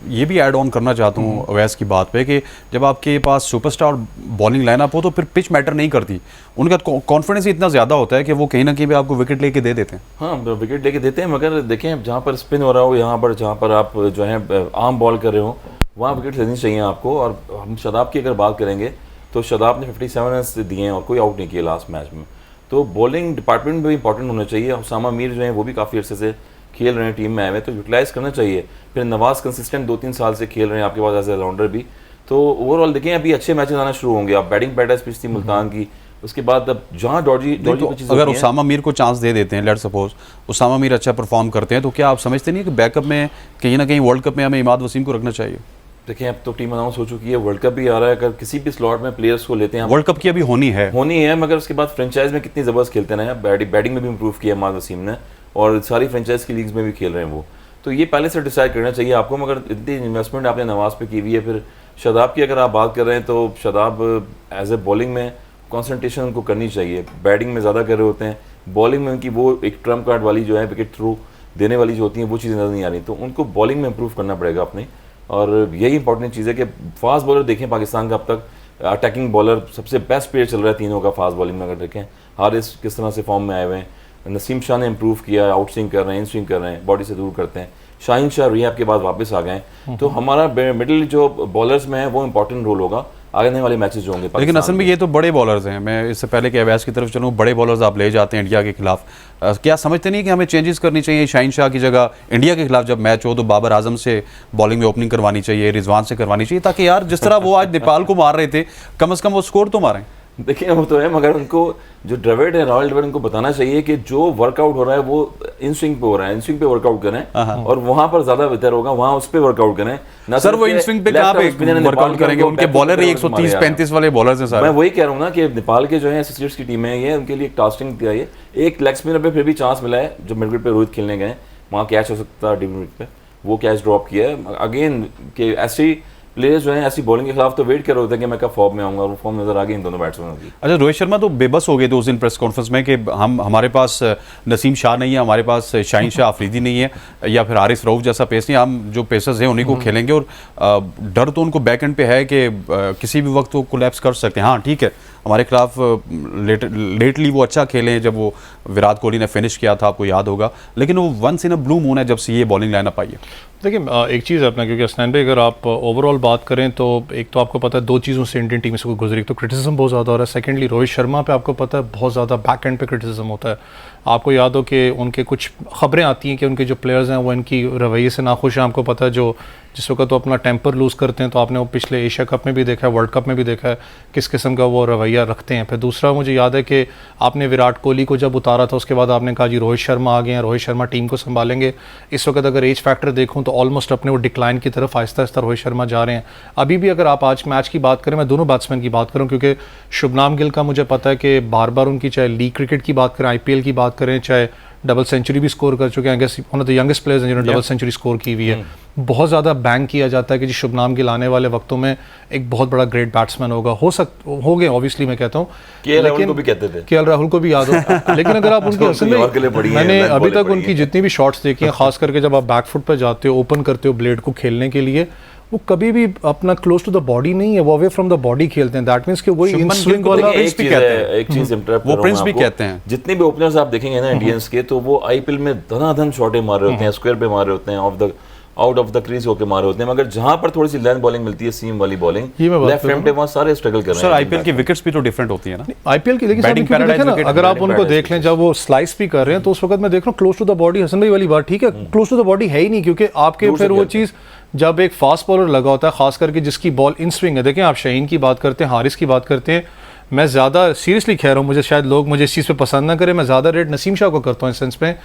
ये भी add on करना चाहता हूँ अवैस की बात पे कि जब आपके पास सुपरस्टार बॉलिंग लाइनअप हो तो फिर पिच मैटर नहीं करती, उनका कॉन्फिडेंस इतना ज़्यादा होता है कि वो कहीं ना कहीं भी आपको विकेट लेके दे देते हैं। हाँ, विकेट लेके देते हैं, मगर देखें जहाँ पर स्पिन हो रहा हो, यहाँ पर जहाँ पर आप जो है आर्म बॉल कर रहे हो, वहाँ विकेट लेनी चाहिए आपको। और हम शादाब की अगर बात करेंगे तो शादाब ने 57 रन्स दिए हैं और कोई आउट नहीं किया लास्ट मैच में। तो बॉलिंग डिपार्टमेंट भी इंपॉर्टेंट होना चाहिए। उसामा मीर जो है वो भी काफ़ी अर्से से खेल रहे हैं टीम में आए हुए, तो यूटिलाइज़ करना चाहिए। फिर नवाज कंसिस्टेंट 2-3 साल से खेल रहे हैं आपके पास एज ए ऑलराउंडर भी। तो ओवरऑल देखें अभी अच्छे मैचेस आना शुरू होंगे। अब बैटिंग पैटर्न पिच थी मुल्तान की, उसके बाद अब जहाँ जॉर्जी अगर उसामा मीर को चांस दे देते हैं, लेट्स सपोज उसामा मीर अच्छा परफॉर्म करते हैं, तो क्या आप समझते नहीं कि बैकअप में कहीं ना कहीं वर्ल्ड कप में हमें इमाद वसीम को रखना चाहिए? देखिए अब तो टीम अनाउंस हो चुकी है, वर्ल्ड कप भी आ रहा है। अगर किसी भी स्लॉट में प्लेयर्स को लेते हैं, वर्ल्ड कप की अभी होनी है, मगर उसके बाद फ्रेंचाइज में कितनी ज़बरदस्त खेलते हैं। बैटिंग में भी इंप्रूव किया इमाद वसीम ने, और सारी फ्रेंचाइज की लीग्स में भी खेल रहे हैं वो। तो ये पहले से डिसाइड करना चाहिए आपको। मगर इतनी इन्वेस्टमेंट आपने नवाज पे की हुई है। फिर शादाब की अगर आप बात कर रहे हैं तो शादाब एज ए बॉलिंग में कॉन्सेंट्रेशन उनको करनी चाहिए। बैटिंग में ज़्यादा कर रहे होते हैं, बॉलिंग में उनकी वो एक ट्रम्प कार्ड वाली जो है विकेट थ्रू देने वाली जो होती हैं वो चीज़ें नज़र नहीं आ रही। तो उनको बॉलिंग में इंप्रूव करना पड़ेगा अपनी, और यही इंपॉर्टेंट चीज़ है कि फास्ट बॉलर देखें पाकिस्तान का अब तक अटैकिंग बॉलर सबसे बेस्ट प्लेयर चल रहा है तीनों का फास्ट बॉलिंग में। अगर देखें हारिस किस तरह से फॉर्म में आए हुए हैं, नसीम शाह ने इंप्रूव किया, आउट स्विंग कर रहे हैं, इन स्विंग कर रहे हैं, बॉडी से दूर करते हैं। शाहीन शाह रिहैब के बाद वापस आ गए। तो हमारा मिडिल जो बॉलर्स में है वो इंपॉर्टेंट रोल होगा आने वाले मैचेस जो होंगे। लेकिन असल में ये तो बड़े बॉलर्स हैं। मैं इससे पहले कि अवैस की तरफ चलूँ, बड़े बॉलर्स आप ले जाते हैं इंडिया के खिलाफ, क्या समझते नहीं कि हमें चेंजेस करनी चाहिए? शाहीन शाह की जगह इंडिया के खिलाफ जब मैच हो तो बाबर आजम से बॉलिंग में ओपनिंग करवानी चाहिए, रिजवान से करवानी चाहिए, ताकि यार जिस तरह वो आज नेपाल को मार रहे थे कम से कम वो स्कोर तो मारें। देखिए वो तो है, मगर उनको जो द्रविड़ है, रॉयल द्रविड़, उनको बताना चाहिए कि जो वर्कआउट हो रहा है वो इन स्विंग पे हो रहा है, इन स्विंग पे वर्कआउट करें और वहां पर ज्यादा बेहतर होगा, वहां उस पे वर्कआउट करें। सर वो इन स्विंग पे कहां पे वर्कआउट करेंगे? उनके बॉलर ही 130-135 वाले बॉलर्स हैं सर। मैं वही कह रहा हूं ना कि नेपाल के जो है एसोसिएट्स की टीम है, ये उनके लिए एक टास्किंग दिया है। एक लेग स्पिनर पे फिर भी चांस मिला है, जो मिड विकेट पे रोहित खेलने गए, वहां कैच हो सकता है, डिप पे वो कैच ड्रॉप किया है। अगेन कि ऐसे प्लेयर्स जो हैं ऐसी बॉलिंग के खिलाफ तो वेट कर रहे होते हैं कि मैं कब फॉर्म में आऊंगा, और वो फॉर्म नजर आ गई इन दोनों बैट्समैनों की। अच्छा, रोहित शर्मा तो बेबस हो गए थे उस दिन प्रेस कॉन्फ्रेंस में कि हमारे पास नसीम शाह नहीं है, हमारे पास शाहीन शाह अफरीदी नहीं है, या फिर हारिस रऊफ जैसा पेस नहीं, हम जो पेसर्स हैं उन्हीं को खेलेंगे। और डर तो उनको बैक एंड पे है कि किसी भी वक्त वो कोलैप्स कर सकते हैं। हाँ ठीक है, हमारे खिलाफ लेटली वो अच्छा खेले हैं, जब वो विराट कोहली ने फिनिश किया था, आपको याद होगा, लेकिन वो once in a blue moon है जब से ये बॉलिंग लाइनअप आई है। देखिए एक चीज़ है अपना, क्योंकि हसनैन भाई अगर आप ओवरऑल बात करें तो एक तो आपको पता है दो चीज़ों से इंडियन टीम से कोई गुजरी, तो क्रिटिसिज्म बहुत ज़्यादा हो रहा है। सेकेंडली रोहित शर्मा पे आपको पता है बहुत ज़्यादा बैक एंड पे क्रिटिसिज्म होता है। आपको याद हो कि उनके कुछ खबरें आती हैं कि उनके जो प्लेयर्स हैं वो इनकी रवैये से नाखुश हैं। आपको पता है जो जिस वक्त तो अपना टेम्पर लूज़ करते हैं, तो आपने वो पिछले एशिया कप में भी देखा है, वर्ल्ड कप में भी देखा है किस किस्म का वो रवैया रखते हैं। फिर दूसरा मुझे याद है कि आपने विराट कोहली को जब उतारा था उसके बाद आपने कहा जी रोहित शर्मा आ गए हैं, रोहित शर्मा टीम को संभालेंगे। इस वक्त अगर एज फैक्टर देखूँ तो ऑलमोस्ट अपने वो डिक्लाइन की तरफ आहिस्ता आहिस्ता रोहित शर्मा जा रहे हैं। अभी भी अगर आप आज मैच की बात करें, मैं दोनों बैट्समैन की बात करूँ, क्योंकि शुभनाम गिल का मुझे पता है कि बार बार उनकी चाहे लीग क्रिकेट की बात करें, IPL की बात करें, चाहे डबल सेंचुरी भी स्कोर कर चुके हैं, one of the youngest players हैं जिन्होंने डबल सेंचुरी स्कोर की हुई है। बहुत ज़्यादा बैंक किया जाता है कि जी शुभनाम गिल आने वाले वक्तों में एक बहुत बड़ा ग्रेट बैट्समैन होगा, हो गए ऑब्वियसली, मैं कहता हूँ। KL को भी कहते थे, KL राहुल को भी याद हो। लेकिन अगर आप उनकी असल में मैंने अभी तक उनकी जितनी भी शॉट्स देखी हैं, खास करके जब आप बैकफुट पर जाते हो, ओपन करते हो ब्लेड को खेलने के लिए, वो कभी भी अपना क्लोज टू द बॉडी नहीं है, वो अवे फ्रॉम द बॉडी खेलते हैं। दैट मींस कि वो इन स्विंग वाला एक चीज इंटरप्ट वो प्रिंस भी कहते हैं। जितने भी ओपनर्स आप देखेंगे ना इंडियंस के, तो वो IPL में धनाधन शॉटें मार रहे होते हैं, स्क्वायर पे मार रहे होते हैं, आउट ऑफ द क्रीज होकर मारे होते हैं। मगर जहां पर थोड़ी सी लेंथ बॉलिंग मिलती है, सीम वाली बॉलिंग, लेफ्ट हैंड पे वहां सारे स्ट्रगल कर रहे हैं। सर IPL की विकेट्स भी तो डिफरेंट होती है ना। IPL की देखिए अगर आप उनको देख लें, जब वो स्लाइस भी कर रहे हैं तो उस वक्त मैं देख रहा हूँ close to the body, Hasan भाई वाली बात ठीक है, क्लोज टू द बॉडी है ही नहीं, क्योंकि आपके फिर वो चीज़ जब एक फास्ट बॉलर लगा होता है, खास करके जिसकी बॉल इन स्विंग है। देखें आप शाहीन की बात करते हैं, हारिस की बात करते हैं, मैं ज़्यादा सीरियसली कह रहा हूँ, मुझे शायद लोग मुझे इस चीज़ पे पसंद ना करें, मैं ज़्यादा रेट नसीम शाह को करता हूँ इस सेंस पे।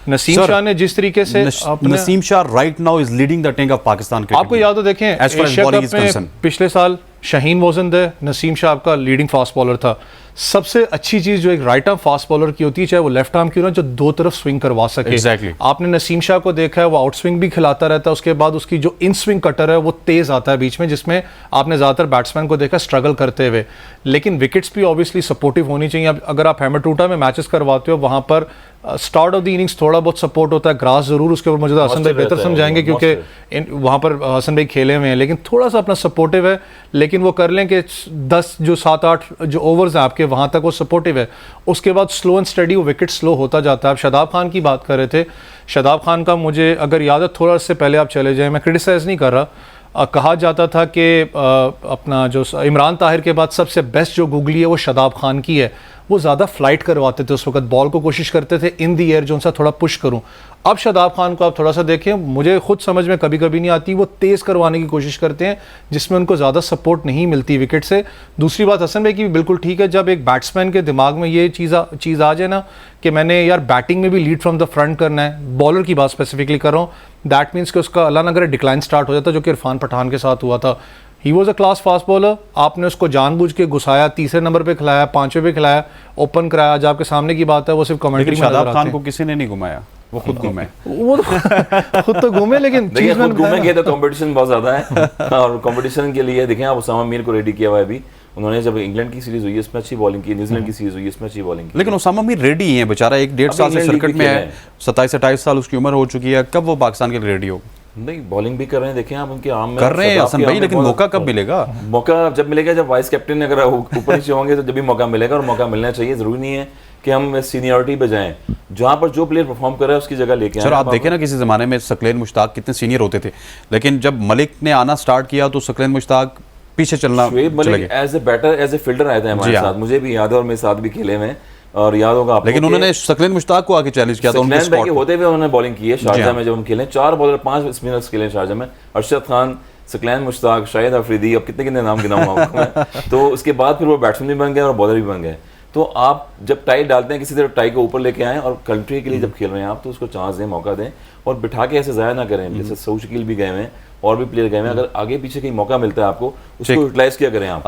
नसीम शाह ने जिस तरीके से Naseem Shah right now is leading the attack of Pakistan cricket. आपको याद हो देखें एशिया कप में पिछले साल शाहीन वॉजन द नसीम शाह आपका लीडिंग फास्ट बॉलर था। सबसे अच्छी चीज़ जो एक राइट आर्म फास्ट बॉलर की होती है, चाहे वो लेफ्ट आर्म क्यों ना, जो दो तरफ स्विंग करवा सके। Exactly. आपने नसीम शाह को देखा है, वो आउट स्विंग भी खिलाता रहता है, उसके बाद उसकी जो इन स्विंग कटर है वो तेज़ आता है बीच में, जिसमें आपने ज़्यादातर बैट्समैन को देखा स्ट्रगल करते हुए। लेकिन विकेट्स भी ऑब्वियसली सपोर्टिव होनी चाहिए। अब अगर आप हैमरटूटा में मैचेस करवाते हो, वहाँ पर स्टार्ट ऑफ द इनिंग्स थोड़ा बहुत सपोर्ट होता है, ग्रास जरूर, उसके ऊपर मुझे तो हसन भाई बेहतर समझाएंगे क्योंकि वहाँ पर हसन भाई खेले हुए हैं, लेकिन थोड़ा सा अपना सपोर्टिव है। लेकिन वो कर लें कि 10 जो 7-8 जो ओवर्स हैं आपके, वहाँ तक वो सपोर्टिव है, उसके बाद स्लो एंड स्टडी वो विकेट स्लो होता जाता है। आप शादाब खान की बात कर रहे थे, शादाब खान का मुझे अगर याद है, थोड़ा से पहले आप चले जाएँ, मैं क्रिटिसाइज़ नहीं कर रहा, कहा जाता था कि अपना जो इमरान ताहिर के बाद सबसे बेस्ट जो गूगली है वो शादाब खान की है। वो ज़्यादा फ्लाइट करवाते थे उस वक्त, बॉल को कोशिश करते थे इन दी एयर जो उनसा थोड़ा पुश करूं। अब शादाब खान को आप थोड़ा सा देखें, मुझे खुद समझ में कभी कभी नहीं आती, वो तेज़ करवाने की कोशिश करते हैं जिसमें उनको ज़्यादा सपोर्ट नहीं मिलती विकेट से। दूसरी बात हसन भाई की भी बिल्कुल ठीक है, जब एक बैट्समैन के दिमाग में ये चीज़ आ जाए ना कि मैंने यार बैटिंग में भी लीड फ्रॉम द फ्रंट करना है, बॉलर की बात स्पेसिफिकली कर रहा हूँ, दैट मीन्स कि उसका अल्लाह न करे डिक्लाइन स्टार्ट हो जाता, जो कि इरफान पठान के साथ हुआ था। He was a class fast bowler, आपने उसको जानबूझ के घुसाया, तीसरे नंबर पे खिलाया, 5वें पे खिलाया, ओपन कराया। आज आपके सामने की बात है, वो सिर्फ कमेंट्री में शादाब खान को किसी ने नहीं घुमाया, वो खुद घूमे। वो तो खुद तो घूमे, लेकिन देखिए खुद घूमेंगे तो कंपटीशन बहुत ज्यादा है और कंपटीशन के लिए देखें आप उसामा मीर को रेडी किया हुआ है अभी। उन्होंने जब इंग्लैंड की सीरीज हुई है इसमें अच्छी बॉलिंग की, न्यूजीलैंड की सीरीज हुई है इसमें अच्छी बॉलिंग की। लेकिन उसामा मीर रेडी है बेचारा, 1-1.5 साल से सर्किट में है, 27-28 साल उसकी उम्र हो चुकी है, कब वो पाकिस्तान के लिए रेडी हो? नहीं, बॉलिंग भी कर रहे हैं, देखें आप उनके आम में कर रहे हैं हसन भाई, लेकिन मौका कब मिलेगा? मौका जब मिलेगा, जब वाइस कैप्टन अगर ऊपर नीचे होंगे तो जब भी मौका मिलेगा, और मौका मिलना चाहिए। जरूरी नहीं है कि हम सीनियरिटी पे जाएं, जहां पर जो प्लेयर परफॉर्म कर रहा है उसकी जगह लेके आए। सर आप देखें ना, किसी ज़माने में सकलेन मुश्ताक कितने सीनियर होते थे, लेकिन जब मलिक ने आना स्टार्ट किया तो सकलेन मुश्ताक पीछे चलना चले गए। As a batter, as a fielder आए थे हमारे साथ, मुझे भी याद है और मेरे साथ भी खेले में, और याद होगा आपको। लेकिन उन्होंने सकलेन मुश्ताक को आके चैलेंज किया था, उनके स्पॉट पे होते हुए उन्होंने बॉलिंग की है शारजा में। जब हम खेले 4 बॉलर 5 स्पिनर्स खेले शारजा में, अरशद खान, सकलैन मुश्ताक, शाहिद अफरीदी, अब कितने कितने नाम गिनाऊंगा आपको मैं। तो उसके बाद फिर वो बैट्समैन भी बन गए और बॉलर भी बन गए। तो आप जब टाई डालते हैं, किसी तरह टाई को ऊपर लेके आएँ, और कंट्री के लिए जब खेल रहे हैं आप, तो उसको चांस दें, मौका दें, और बिठा के ऐसे ज़ाया ना करें। जैसे सऊद शकील भी गए हैं और भी प्लेयर गए हैं, अगर आगे पीछे कहीं मौका मिलता है आपको, उसको यूटिलाइज किया करें आप।